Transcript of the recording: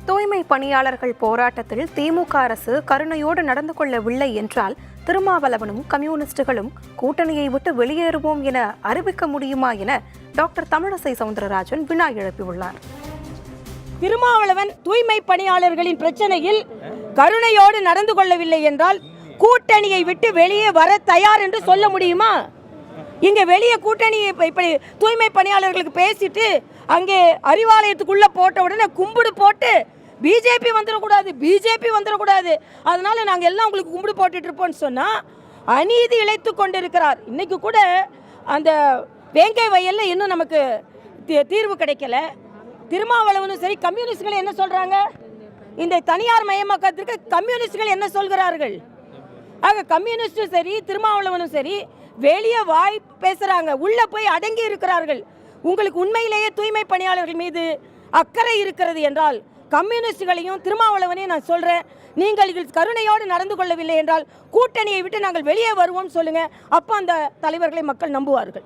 தூய்மை பணியாளர்கள் போராட்டத்தில் திமுக அரசு கருணையோடு நடந்து கொள்ளவில்லை என்றால் திருமாவளவனும் கம்யூனிஸ்டுகளும் கூட்டணியை விட்டு வெளியேறுவோம் என அறிவிக்க முடியுமா என டாக்டர் தமிழிசை சவுந்தரராஜன் வினா எழுப்பியுள்ளார். திருமாவளவன் தூய்மை பணியாளர்களின் பிரச்சனையில் கருணையோடு நடந்து கொள்ளவில்லை என்றால் கூட்டணியை விட்டு வெளியே வர தயார் என்று சொல்ல முடியுமா? இங்க வெளியே கூட்டணியை இப்படி தூய்மை பணியாளர்களுக்கு பேசிட்டு அங்கே அறிவாலயத்துக்குள்ள போட்ட உடனே கும்பிடு போட்டு பிஜேபி வந்துடக்கூடாது, அதனால நாங்கள் எல்லாம் உங்களுக்கு கும்பிடு போட்டுட்டு இருப்போம்னு சொன்னா அநீதி இழைத்து கொண்டிருக்கிறார். இன்னைக்கு கூட அந்த வேங்கை வயல்ல இன்னும் நமக்கு தீர்வு கிடைக்கல. திருமாவளவனும் சரி, கம்யூனிஸ்டுகள் என்ன சொல்றாங்க? இந்த தனியார் மயமாக்கத்திற்கு கம்யூனிஸ்டுகள் என்ன சொல்கிறார்கள்? ஆக கம்யூனிஸ்டும் சரி, திருமாவளவனும் சரி வெளியே வாய் பேசுறாங்க, உள்ள போய் அடங்கி இருக்கிறார்கள். உங்களுக்கு உண்மையிலேயே தூய்மை பணியாளர்கள் மீது அக்கறை இருக்கிறது என்றால் கம்யூனிஸ்டுகளையும் திருமாவளவனையும் நான் சொல்றேன், நீங்கள் கருணையோடு நடந்து கொள்ளவில்லை என்றால் கூட்டணியை விட்டு நாங்கள் வெளியே வருவோம் சொல்லுங்க. அப்போ அந்த தலைவர்களை மக்கள் நம்புவார்கள்.